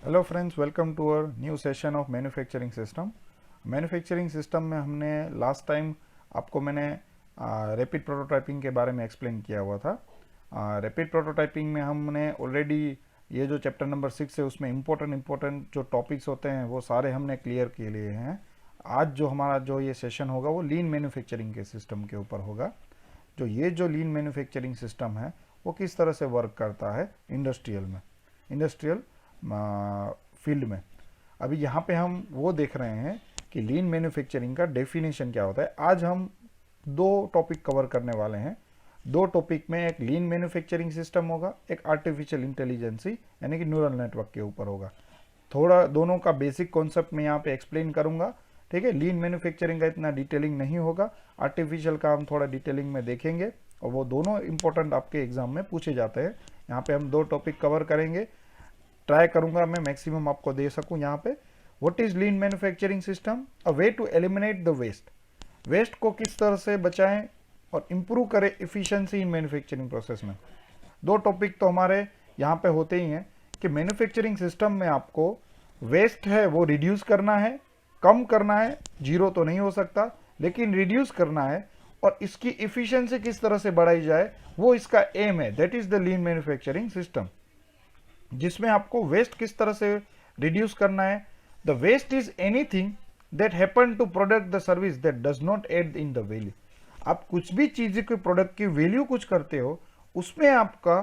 Hello friends, welcome to our new session of manufacturing system. Manufacturing system में हमने last time आपको मैंने rapid prototyping के बारे में एक्सप्लेन किया हुआ था। रैपिड प्रोटोटाइपिंग में हमने ऑलरेडी ये जो चैप्टर नंबर 6 है उसमें इम्पोर्टेंट जो टॉपिक्स होते हैं वो सारे हमने क्लियर के लिए हैं। आज जो हमारा जो ये सेशन होगा वो लीन मैन्युफैक्चरिंग के सिस्टम के ऊपर होगा। जो लीन मैन्युफैक्चरिंग सिस्टम है वो किस तरह से वर्क करता है इंडस्ट्रियल फील्ड में। अभी यहाँ पे हम वो देख रहे हैं कि लीन मैन्युफैक्चरिंग का डेफिनेशन क्या होता है। आज हम दो टॉपिक कवर करने वाले हैं। दो टॉपिक में एक लीन मैन्युफैक्चरिंग सिस्टम होगा, एक आर्टिफिशियल इंटेलिजेंसी यानी कि न्यूरल नेटवर्क के ऊपर होगा। थोड़ा दोनों का बेसिक कॉन्सेप्ट मैं यहाँ पे एक्सप्लेन करूंगा, ठीक है। लीन मैन्युफैक्चरिंग का इतना डिटेलिंग नहीं होगा, आर्टिफिशियल का हम थोड़ा डिटेलिंग में देखेंगे और वो दोनों इंपॉर्टेंट आपके एग्जाम में पूछे जाते हैं। यहाँ पे हम दो टॉपिक कवर करेंगे, ट्राई करूंगा मैं मैक्सिमम आपको दे सकूं। यहाँ पे what is lean manufacturing system, a way to eliminate the waste को किस तरह से बचाएं और इम्प्रूव करें इफिशिएंसी इन मैन्युफैक्चरिंग प्रोसेस में। दो टॉपिक तो हमारे यहाँ पे होते ही हैं कि मैन्युफैक्चरिंग सिस्टम में आपको वेस्ट है वो रिड्यूस करना है, कम करना है, जीरो तो नहीं हो सकता लेकिन रिड्यूस करना है, और इसकी इफिशिएंसी किस तरह से बढ़ाई जाए वो इसका एम है। That is the lean manufacturing system, जिसमें आपको वेस्ट किस तरह से रिड्यूस करना है। The waste is anything that happen to product the service that does not add in the value. आप कुछ भी चीज के प्रोडक्ट की वैल्यू कुछ करते हो उसमें आपका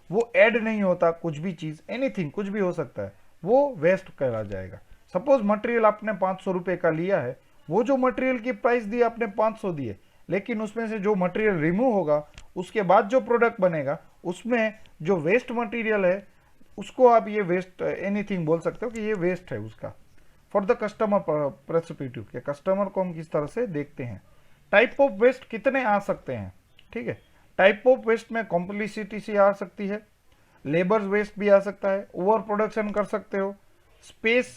वो ऐड नहीं होता, कुछ भी चीज एनीथिंग कुछ भी हो सकता है, वो वेस्ट कहा जाएगा। सपोज मटेरियल आपने 500 रुपए का लिया है, वो जो मटेरियल की प्राइस दी आपने 500 दिए, लेकिन उसमें से जो मटेरियल रिमूव होगा उसके बाद जो प्रोडक्ट बनेगा उसमें जो वेस्ट मटेरियल है उसको आप ये वेस्ट एनीथिंग बोल सकते हो कि ये वेस्ट है उसका। फॉर द कस्टमर पर्सपेक्टिव के कस्टमर को हम किस तरह से देखते हैं। टाइप ऑफ वेस्ट कितने आ सकते हैं, ठीक है। टाइप ऑफ वेस्ट में कॉम्प्लिसिटी सी आ सकती है, लेबर वेस्ट भी आ सकता है, ओवर प्रोडक्शन कर सकते हो, स्पेस,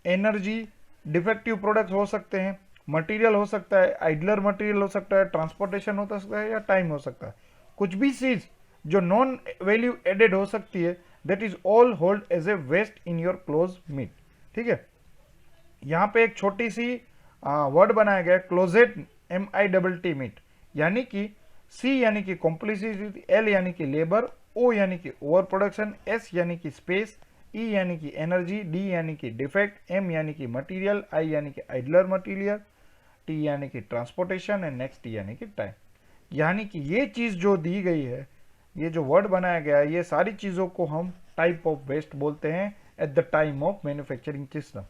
एनर्जी, डिफेक्टिव प्रोडक्ट हो सकते हैं, मटेरियल हो सकता है, आइडलर मटेरियल हो सकता है, ट्रांसपोर्टेशन हो सकता है या टाइम हो सकता है। कुछ भी चीज जो नॉन वैल्यू एडेड हो सकती है that is all hold as a waste in your close meet, ठीक है। यहां पे एक छोटी सी वर्ड बनाया गया क्लोजेट MITT मीट, यानी कि C यानी कि कॉम्प्लिसिटी, L यानी कि लेबर, O यानी कि ओवर प्रोडक्शन, S यानी कि स्पेस, E यानी कि एनर्जी, D यानी कि डिफेक्ट, M यानी कि मटेरियल, I यानी कि आइडलर मटेरियल, T यानी कि ट्रांसपोर्टेशन एंड नेक्स्ट T यानी कि टाइम। यानी कि ये चीज जो दी गई है, ये जो वर्ड बनाया गया है, ये सारी चीजों को हम टाइप ऑफ वेस्ट बोलते हैं at the time of manufacturing system.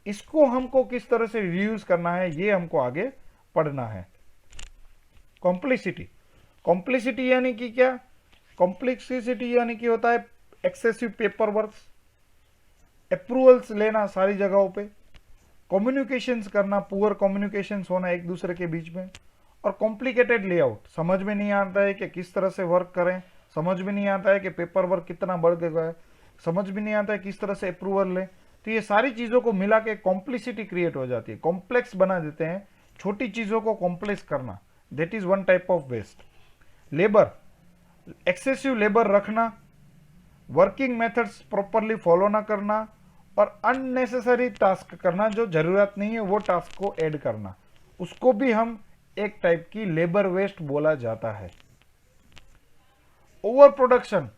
इसको हमको किस तरह से रिड्यूस करना है ये हमको आगे पढ़ना है। कॉम्प्लिसिटी यानी कि क्या, कॉम्प्लेक्सिटी यानी कि होता है एक्सेसिव पेपर वर्क, अप्रूवल्स लेना सारी जगहों पे, कम्युनिकेशंस करना, पुअर कम्युनिकेशंस होना एक दूसरे के बीच में, और कॉम्प्लिकेटेड लेआउट, समझ में नहीं आता है कि किस तरह से वर्क करें, समझ में नहीं आता है कि पेपर वर्क कितना बढ़ गया है, समझ में नहीं आता है किस तरह से अप्रूवल लें। तो ये सारी चीजों को मिला के कॉम्प्लिसिटी क्रिएट हो जाती है, कॉम्प्लेक्स बना देते हैं, छोटी चीजों को कॉम्प्लेक्स करना, that is one type of waste. Labour, excessive labour रखना, वर्किंग मेथड्स प्रॉपरली फॉलो ना करना, और अननेसेसरी टास्क करना, जो जरूरत नहीं है वो टास्क को ऐड करना, उसको भी हम एक टाइप की लेबर वेस्ट बोला जाता है। ओवर प्रोडक्शन,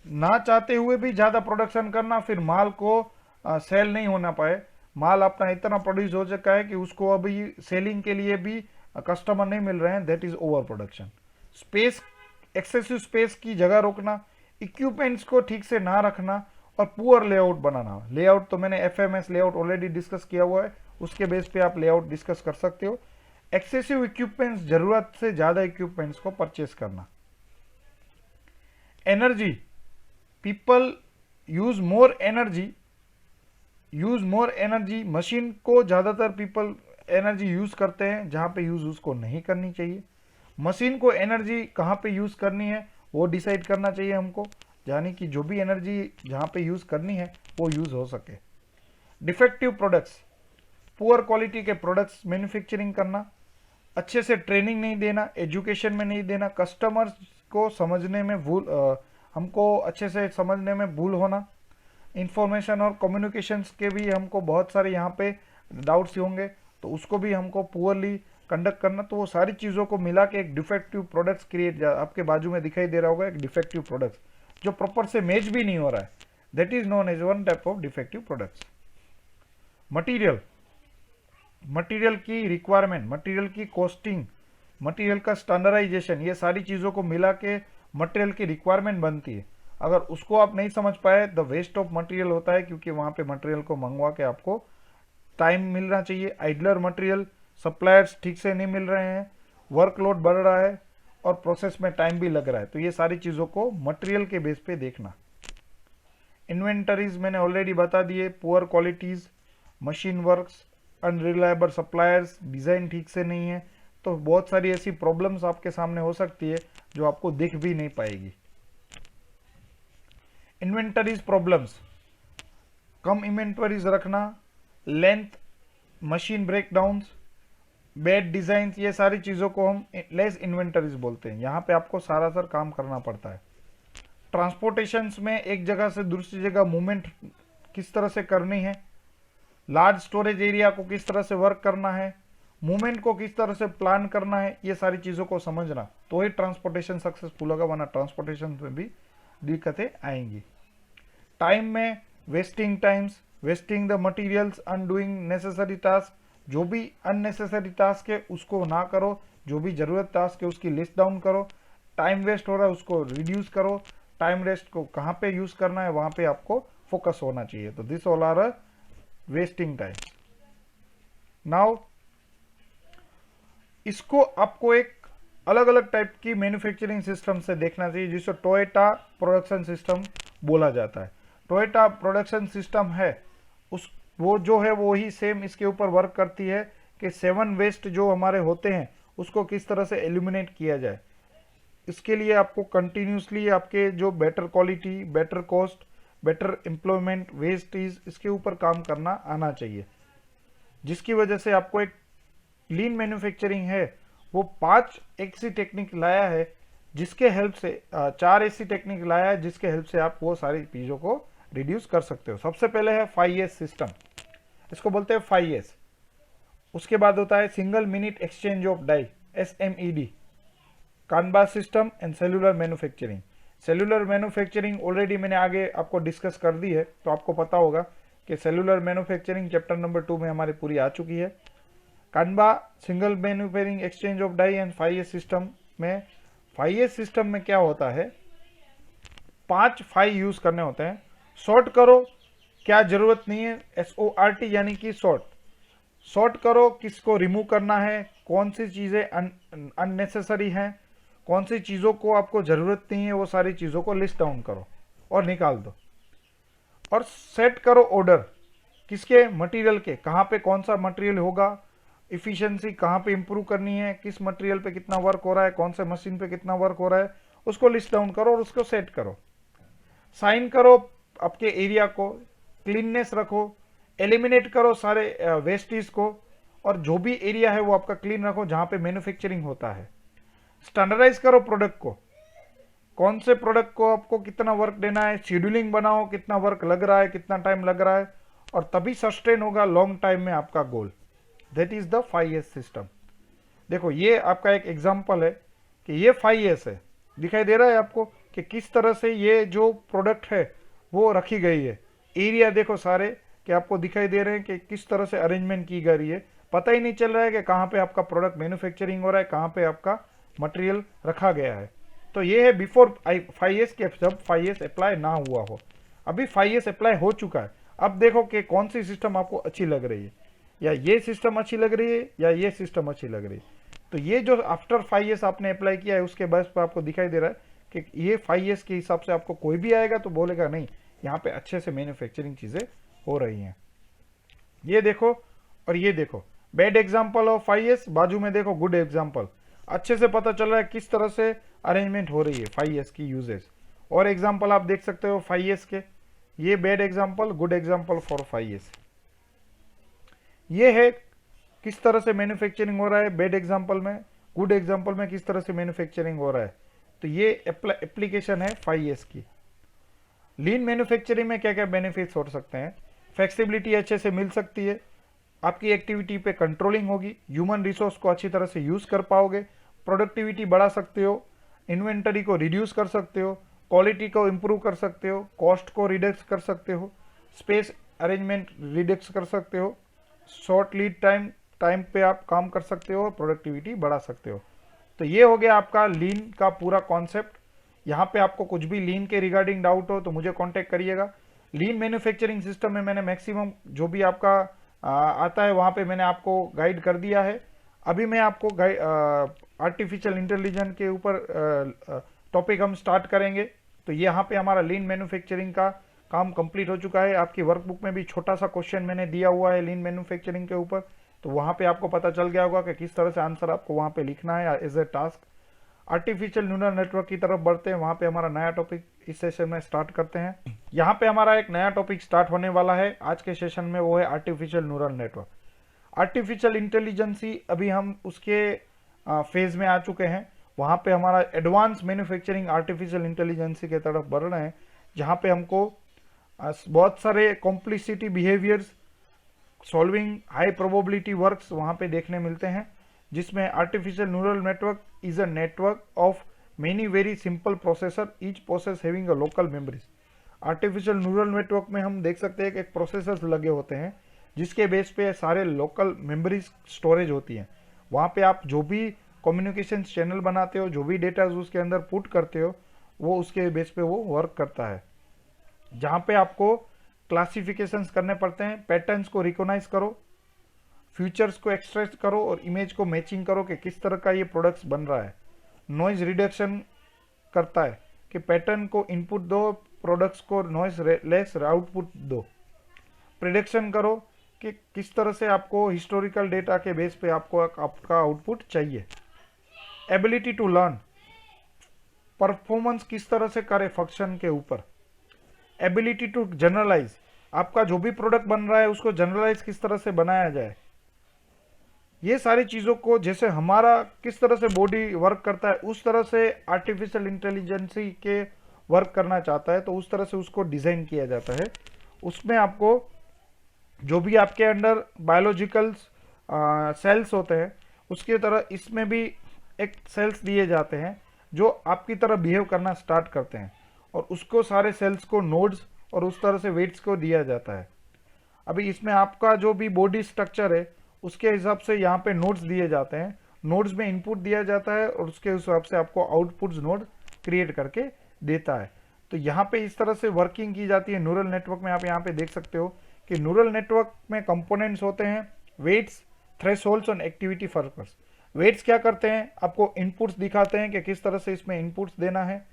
ना चाहते हुए भी ज्यादा प्रोडक्शन करना, फिर माल को सेल नहीं होना पाए, माल अपना इतना प्रोड्यूस हो चुका है कि उसको अभी सेलिंग के लिए भी कस्टमर नहीं मिल रहे हैं, that is over production. Space, excessive space की जगह रोकना, इक्विपमेंट्स को ठीक से ना रखना, और पुअर लेआउट बनाना। लेआउट तो मैंने FMS लेआउट ऑलरेडी डिस्कस किया हुआ है, उसके बेस पे आप लेआउट डिस्कस कर सकते हो। एक्सेसिव इक्विपमेंट्स, जरूरत से ज्यादा इक्विपमेंट्स को परचेस करना। Energy, people use more energy, machine को ज्यादातर पीपल एनर्जी यूज करते हैं जहां पे यूज उसको नहीं करनी चाहिए। मशीन को एनर्जी कहां पे यूज करनी है वो डिसाइड करना चाहिए हमको, यानी कि जो भी एनर्जी जहां पे यूज करनी है वो यूज हो सके। डिफेक्टिव प्रोडक्ट्स, पुअर क्वालिटी के प्रोडक्ट्स मैन्युफैक्चरिंग करना, अच्छे से ट्रेनिंग नहीं देना, एजुकेशन में नहीं देना, कस्टमर्स को समझने में हमको अच्छे से समझने में भूल होना, इंफॉर्मेशन और कम्युनिकेशंस के भी हमको बहुत सारे यहाँ पे डाउट्स होंगे, तो उसको भी हमको पुअरली कंडक्ट करना, तो वो सारी चीज़ों को मिला के एक डिफेक्टिव प्रोडक्ट्स क्रिएट, आपके बाजू में दिखाई दे रहा होगा एक डिफेक्टिव प्रोडक्ट्स जो प्रॉपर से मैच भी नहीं हो रहा है, that is known as one type of defective products. Material, material की रिक्वायरमेंट, मटीरियल की कॉस्टिंग, मटीरियल का स्टैंडर्डाइजेशन, ये सारी चीज़ों को मिला के मटीरियल की रिक्वायरमेंट बनती है। अगर उसको आप नहीं समझ पाए, द वेस्ट ऑफ मटीरियल होता है, क्योंकि वहाँ पे मटीरियल को मंगवा के आपको टाइम मिलना चाहिए, आइडलर मटीरियल, सप्लायर्स ठीक से नहीं मिल रहे हैं, वर्कलोड बढ़ रहा है और प्रोसेस में टाइम भी लग रहा है, तो ये सारी चीज़ों को मटीरियल के बेस पे देखना। इन्वेंटरीज मैंने ऑलरेडी बता दिए, poor qualities, machine works, unreliable suppliers, design ठीक से नहीं है, तो बहुत सारी ऐसी प्रॉब्लम्स आपके सामने हो सकती है जो आपको दिख भी नहीं पाएगी। इन्वेंटरीज प्रॉब्लम्स, कम इन्वेंटरीज रखना, length, machine breakdowns, bad design, ये सारी चीज़ों को हम लेस इन्वेंटरीज बोलते हैं। यहाँ पे आपको सारा सर काम करना पड़ता है। ट्रांसपोर्टेशंस में एक जगह से दूसरी जगह मूवमेंट किस तरह से करनी है, लार्ज स्टोरेज एरिया को किस तरह से वर्क करना है, मूवमेंट को किस तरह से प्लान करना है, ये सारी चीज़ों को समझना, तो ही ट्रांसपोर्टेशन सक्सेसफुल होगा, वरना ट्रांसपोर्टेशन में भी दिक्कतें आएंगी। टाइम में wasting times, wasting the materials, undoing necessary task, जो भी अननेसेसरी टास्क है उसको ना करो, जो भी जरूरत टास्क है उसकी लिस्ट डाउन करो, टाइम वेस्ट हो रहा है उसको रिड्यूस करो, टाइम वेस्ट को कहाँ पे यूज करना है वहां पे आपको फोकस होना चाहिए। तो this all are wasting time. Now इसको आपको एक अलग अलग टाइप की मैन्युफैक्चरिंग सिस्टम से देखना चाहिए, जिसे टोयोटा प्रोडक्शन सिस्टम बोला जाता है। टोयोटा प्रोडक्शन सिस्टम है उस वो जो है वो ही सेम इसके ऊपर वर्क करती है कि 7 वेस्ट जो हमारे होते हैं उसको किस तरह से एलिमिनेट किया जाए। इसके लिए आपको कंटिन्यूसली आपके जो better quality, better cost, better employment, wastage, इसके ऊपर काम करना आना चाहिए, जिसकी वजह से आपको एक लीन मैन्युफैक्चरिंग है वो 5 ऐसी टेक्निक लाया है जिसके हेल्प से 4 ऐसी टेक्निक लाया है जिसके हेल्प से आप वो सारी चीज़ों को रिड्यूस कर सकते हो। सबसे पहले है 5S सिस्टम, इसको बोलते हैं 5S। उसके बाद होता है single minute exchange of die, SMED, kanban system and cellular manufacturing. Cellular manufacturing already मैंने आगे आपको डिस्कस कर दी है, तो आपको पता होगा कि सेलुलर मैन्युफैक्चरिंग चैप्टर नंबर 2 में हमारी पूरी आ चुकी है। Kanban single manufacturing exchange of die and 5S system में, 5S सिस्टम में क्या होता है, 5 5 यूज करने होते हैं। सॉर्ट करो, क्या जरूरत नहीं है, SORT यानी कि सॉर्ट, सॉर्ट करो किसको रिमूव करना है, कौन सी चीजें अननेसेसरी हैं, कौन सी चीजों को आपको जरूरत नहीं है, वो सारी चीजों को लिस्ट डाउन करो और निकाल दो। और सेट करो ऑर्डर, किसके, मटेरियल के, कहाँ पे कौन सा मटेरियल होगा, इफिशिएंसी कहाँ पे इंप्रूव करनी है, किस मटेरियल पे कितना वर्क हो रहा है, कौन से मशीन पे कितना वर्क हो रहा है, उसको लिस्ट डाउन करो और उसको सेट करो। साइन करो आपके एरिया को, क्लीननेस रखो, एलिमिनेट करो सारे वेस्टेज को, और जो भी एरिया है वो आपका क्लीन रखो जहां पे मैन्युफैक्चरिंग होता है। स्टैंडर्डाइज करो प्रोडक्ट को, कौन से प्रोडक्ट को आपको कितना वर्क देना है, शेड्यूलिंग बनाओ, कितना वर्क लग रहा है, कितना टाइम लग रहा है, और तभी सस्टेन होगा लॉन्ग टाइम में आपका goal. That is the 5S system. देखो ये आपका एक एग्जांपल है कि ये 5S है, दिखाई दे रहा है आपको कि किस तरह से ये जो प्रोडक्ट है वो रखी गई है। एरिया देखो सारे कि आपको दिखाई दे रहे हैं कि किस तरह से अरेंजमेंट की गई है, पता ही नहीं चल रहा है कि कहाँ पे आपका प्रोडक्ट मैन्युफैक्चरिंग हो रहा है, कहाँ पे आपका मटेरियल रखा गया है। तो ये है बिफोर 5S के, जब 5S अप्लाई ना हुआ हो। अभी 5S अप्लाई हो चुका है, अब देखो कि कौन सी सिस्टम आपको अच्छी लग रही है, या ये सिस्टम अच्छी लग रही है या ये सिस्टम अच्छी लग रही है। तो ये जो आफ्टर 5S आपने अप्लाई किया है उसके बेस पर आपको दिखाई दे रहा है कि ये 5S के हिसाब से आपको कोई भी आएगा तो बोलेगा नहीं यहाँ पे अच्छे से मैन्युफैक्चरिंग चीजें हो रही हैं। ये देखो और ये देखो, बैड एग्जांपल ऑफ 5S, बाजू में देखो गुड एग्जांपल, अच्छे से पता चल रहा है किस तरह से अरेंजमेंट हो रही है 5S की यूजेज। और एग्जांपल आप देख सकते हो 5S के, ये bad example, good example for 5S। ये है किस तरह से मैन्युफैक्चरिंग हो रहा है बैड एग्जांपल में, गुड एग्जांपल में किस तरह से मैन्युफैक्चरिंग हो रहा है। तो ये एप्लीकेशन है 5S की। लीन मैन्युफैक्चरिंग में क्या क्या बेनिफिट्स हो सकते हैं? फ्लेक्सिबिलिटी अच्छे से मिल सकती है, आपकी एक्टिविटी पे कंट्रोलिंग होगी, ह्यूमन रिसोर्स को अच्छी तरह से यूज कर पाओगे, प्रोडक्टिविटी बढ़ा सकते हो, इन्वेंटरी को रिड्यूस कर सकते हो, क्वालिटी को इम्प्रूव कर सकते हो, कॉस्ट को रिडक्स कर सकते हो, स्पेस अरेंजमेंट रिडक्स कर सकते हो, शॉर्ट लीड टाइम पे आप काम कर सकते हो, प्रोडक्टिविटी बढ़ा सकते हो। तो ये हो गया आपका लीन का पूरा कॉन्सेप्ट। यहाँ पे आपको कुछ भी लीन के रिगार्डिंग डाउट हो तो मुझे कांटेक्ट करिएगा। लीन मैन्युफैक्चरिंग सिस्टम में मैंने मैक्सिमम जो भी आपका आता है वहाँ पे मैंने आपको गाइड कर दिया है। अभी मैं आपको आर्टिफिशियल इंटेलिजेंस के ऊपर टॉपिक हम स्टार्ट करेंगे। तो यहाँ पे हमारा लीन मैन्युफैक्चरिंग का काम कंप्लीट हो चुका है। आपकी वर्कबुक में भी छोटा सा क्वेश्चन मैंने दिया हुआ है लीन मैन्युफैक्चरिंग के ऊपर, तो वहाँ पे आपको पता चल गया होगा कि किस तरह से आंसर आपको वहाँ पे लिखना है as a task. Artificial neural network की तरफ बढ़ते हैं, वहाँ पे हमारा नया टॉपिक इस सेशन में स्टार्ट करते हैं। यहाँ पे हमारा एक नया टॉपिक स्टार्ट होने वाला है आज के सेशन में, वो है artificial neural network. Artificial intelligence अभी हम उसके फेज में आ चुके हैं। वहाँ पे हमारा एडवांस मैन्युफैक्चरिंग आर्टिफिशियल इंटेलिजेंसी की तरफ बढ़ रहे हैं, जहाँ पे हमको बहुत सारे complicity behaviours, solving high probability works वहाँ पे देखने मिलते हैं, जिसमें artificial neural network is a network of many very simple processor, each process having a local memories. Artificial neural network में हम देख सकते हैं कि एक प्रोसेसर्स लगे होते हैं जिसके बेस पे सारे लोकल मेमोरीज स्टोरेज होती हैं। वहाँ पे आप जो भी कम्युनिकेशन चैनल बनाते हो, जो भी डेटा उसके अंदर पुट करते हो, वो उसके बेस पे वो वर्क करता है। जहाँ पे आपको क्लासिफिकेशंस करने पड़ते हैं, पैटर्न्स को रिकॉग्नाइज करो, फीचर्स को एक्सट्रैक्ट करो और इमेज को मैचिंग करो कि किस तरह का ये प्रोडक्ट्स बन रहा है। नॉइज रिडक्शन करता है कि पैटर्न को इनपुट दो, प्रोडक्ट्स को नॉइज लेस आउटपुट दो। प्रिडिक्शन करो कि किस तरह से आपको हिस्टोरिकल डेटा के बेस पे आपको आपका आउटपुट चाहिए। एबिलिटी टू लर्न, परफॉर्मेंस किस तरह से करे फंक्शन के ऊपर। एबिलिटी टू जनरलाइज, आपका जो भी प्रोडक्ट बन रहा है उसको जनरलाइज किस तरह से बनाया जाए। ये सारी चीज़ों को, जैसे हमारा किस तरह से बॉडी वर्क करता है उस तरह से आर्टिफिशियल इंटेलिजेंसी के वर्क करना चाहता है, तो उस तरह से उसको डिज़ाइन किया जाता है। उसमें आपको जो भी आपके अंडर बायोलॉजिकल सेल्स होते हैं उसकी तरह इसमें भी एक सेल्स दिए जाते हैं जो आपकी तरह बिहेव करना स्टार्ट करते हैं, और उसको सारे सेल्स को नोड्स और उस तरह से वेट्स को दिया जाता है। अभी इसमें आपका जो भी बॉडी स्ट्रक्चर है उसके हिसाब से यहाँ पे नोड्स दिए जाते हैं, नोड्स में इनपुट दिया जाता है और उसके हिसाब से आपको आउटपुट्स नोड क्रिएट करके देता है। तो यहाँ पे इस तरह से वर्किंग की जाती है न्यूरल नेटवर्क में। आप यहाँ पे देख सकते हो कि न्यूरल नेटवर्क में कंपोनेंट्स होते हैं, वेट्स, थ्रेशोल्ड्स और एक्टिविटी फर्कर्स। वेट्स क्या करते हैं, आपको इनपुट्स दिखाते हैं कि किस तरह से इसमें इनपुट्स देना है।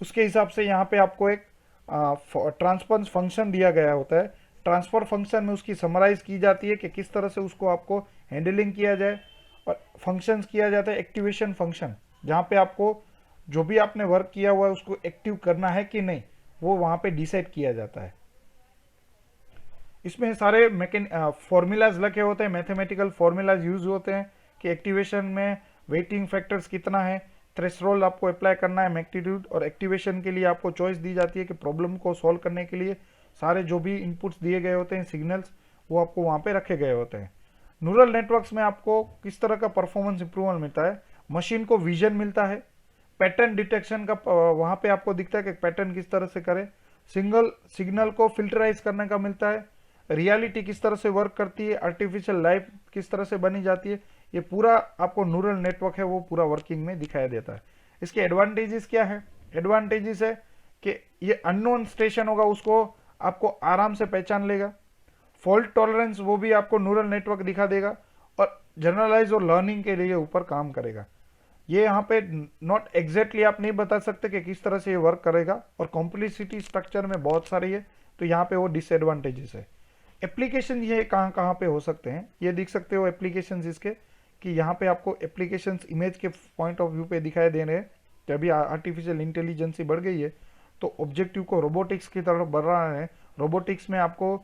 उसके हिसाब से यहाँ पे आपको एक ट्रांसफर फंक्शन दिया गया होता है। ट्रांसफर फंक्शन में उसकी समराइज की जाती है कि किस तरह से उसको आपको हैंडलिंग किया जाए, और फंक्शंस किया जाता है एक्टिवेशन फंक्शन, जहाँ पे आपको जो भी आपने वर्क किया हुआ है उसको एक्टिव करना है कि नहीं, वो वहाँ पे डिसाइड किया जाता है। इसमें सारे फॉर्मूलाज लगे होते हैं, मैथमेटिकल फॉर्मूलाज यूज होते हैं कि एक्टिवेशन में वेटिंग फैक्टर्स कितना है, थ्रेशोल्ड आपको अप्लाई करना है, मैग्नीट्यूड, और एक्टिवेशन के लिए आपको चॉइस दी जाती है कि प्रॉब्लम को सॉल्व करने के लिए सारे जो भी इनपुट्स दिए गए होते हैं, सिग्नल्स, वो आपको वहाँ पे रखे गए होते हैं। न्यूरल नेटवर्क्स में आपको किस तरह का परफॉर्मेंस इंप्रूवमेंट मिलता है, मशीन को विजन मिलता है, पैटर्न डिटेक्शन का वहाँ पे आपको दिखता है कि पैटर्न किस तरह से करे, सिग्नल को फिल्टराइज करने का मिलता है, रियलिटी किस तरह से वर्क करती है, आर्टिफिशियल लाइफ किस तरह से बनी जाती है, ये पूरा आपको न्यूरल नेटवर्क है वो पूरा वर्किंग में दिखाई देता है। इसके एडवांटेजेस क्या है? एडवांटेजेस है कि ये अननोन स्टेशन होगा उसको आपको आराम से पहचान लेगा, फॉल्ट टॉलरेंस वो भी आपको न्यूरल नेटवर्क दिखा देगा, और जनरलाइज और लर्निंग के लिए ऊपर काम करेगा। ये यहाँ पे नॉट एग्जैक्टली आप नहीं बता सकते कि किस तरह से ये वर्क करेगा, और कॉम्प्लिसिटी स्ट्रक्चर में बहुत सारी है, तो यहाँ पे वो डिसएडवांटेजेस है। एप्लीकेशन ये कहाँ कहाँ पे हो सकते हैं, ये देख सकते हो एप्लीकेशन इसके, कि यहाँ पे आपको एप्लीकेशंस इमेज के पॉइंट ऑफ व्यू पे दिखाई दे रहे हैं। कि अभी आर्टिफिशियल इंटेलिजेंसी बढ़ गई है तो ऑब्जेक्टिव को रोबोटिक्स की तरफ बढ़ रहा है। रोबोटिक्स में आपको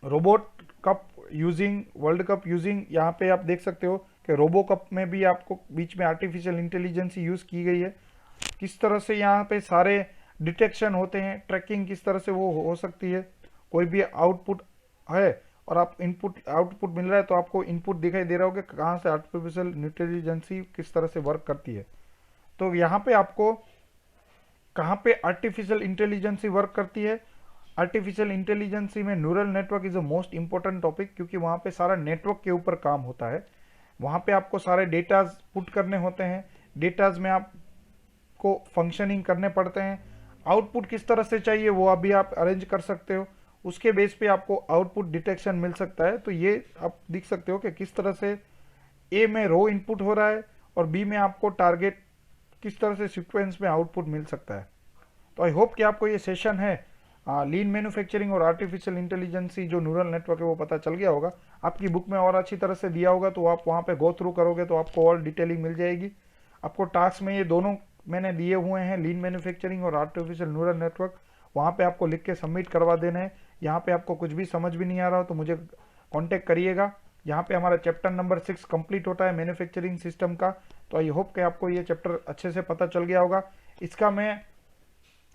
robot cup using, world cup using, यहाँ पे आप देख सकते हो कि रोबो कप में भी आपको बीच में आर्टिफिशियल इंटेलिजेंसी यूज़ की गई है। किस तरह से यहाँ पे सारे डिटेक्शन होते हैं, ट्रैकिंग किस तरह से वो हो सकती है, कोई भी आउटपुट है और आप इनपुट आउटपुट मिल रहा है तो आपको इनपुट दिखाई दे रहा होगा कहाँ से आर्टिफिशियल इंटेलिजेंस किस तरह से वर्क करती है। तो यहाँ पे आपको कहाँ पे आर्टिफिशियल इंटेलिजेंस वर्क करती है, आर्टिफिशियल इंटेलिजेंस में neural network is a most important topic, क्योंकि वहाँ पे सारा नेटवर्क के ऊपर काम होता है। वहाँ पे आपको सारे डेटाज पुट करने होते हैं, डेटाज में आपको फंक्शनिंग करने पड़ते हैं, आउटपुट किस तरह से चाहिए वो अभी आप अरेंज कर सकते हो, उसके बेस पे आपको आउटपुट डिटेक्शन मिल सकता है। तो ये आप देख सकते हो कि किस तरह से ए में रो इनपुट हो रहा है और बी में आपको टारगेट किस तरह से सीक्वेंस में आउटपुट मिल सकता है। तो आई होप कि आपको ये सेशन है लीन मैन्युफैक्चरिंग और आर्टिफिशियल इंटेलिजेंस जो न्यूरल नेटवर्क है वो पता चल गया होगा। आपकी बुक में और अच्छी तरह से दिया होगा तो आप वहाँ पे गो थ्रू करोगे तो आपको और डिटेलिंग मिल जाएगी। आपको टास्क में ये दोनों मैंने दिए हुए हैं, लीन मैन्युफैक्चरिंग और आर्टिफिशियल न्यूरल नेटवर्क, वहाँ पे आपको लिख के सबमिट करवा देना है। यहाँ पे आपको कुछ भी समझ भी नहीं आ रहा हो तो मुझे कॉन्टेक्ट करिएगा। यहाँ पे हमारा चैप्टर नंबर 6 कंप्लीट होता है मैन्युफैक्चरिंग सिस्टम का। तो आई होप कि आपको ये चैप्टर अच्छे से पता चल गया होगा। इसका मैं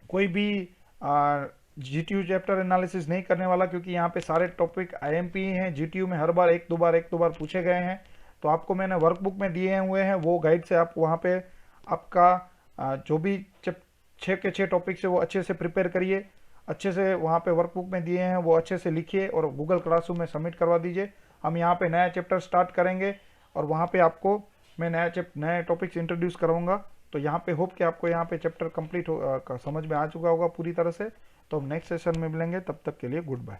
कोई भी जीटीयू चैप्टर एनालिसिस नहीं करने वाला, क्योंकि यहाँ पे सारे टॉपिक आईएमपी हैं, जीटीयू में हर बार एक दो बार पूछे गए हैं। तो आपको मैंने वर्कबुक में दिए हुए हैं, वो गाइड से आप वहाँ पे आपका जो भी 6 के 6 टॉपिक्स है वो अच्छे से प्रिपेयर करिए, अच्छे से वहाँ पे वर्कबुक में दिए हैं वो अच्छे से लिखिए और गूगल क्लासरूम में सबमिट करवा दीजिए। हम यहाँ पे नया चैप्टर स्टार्ट करेंगे और वहाँ पे आपको मैं नए टॉपिक्स इंट्रोड्यूस कराऊंगा। तो यहाँ पे होप कि आपको यहाँ पे चैप्टर कंप्लीट समझ में आ चुका होगा पूरी तरह से। तो हम नेक्स्ट सेशन में मिलेंगे, तब तक के लिए गुड बाय।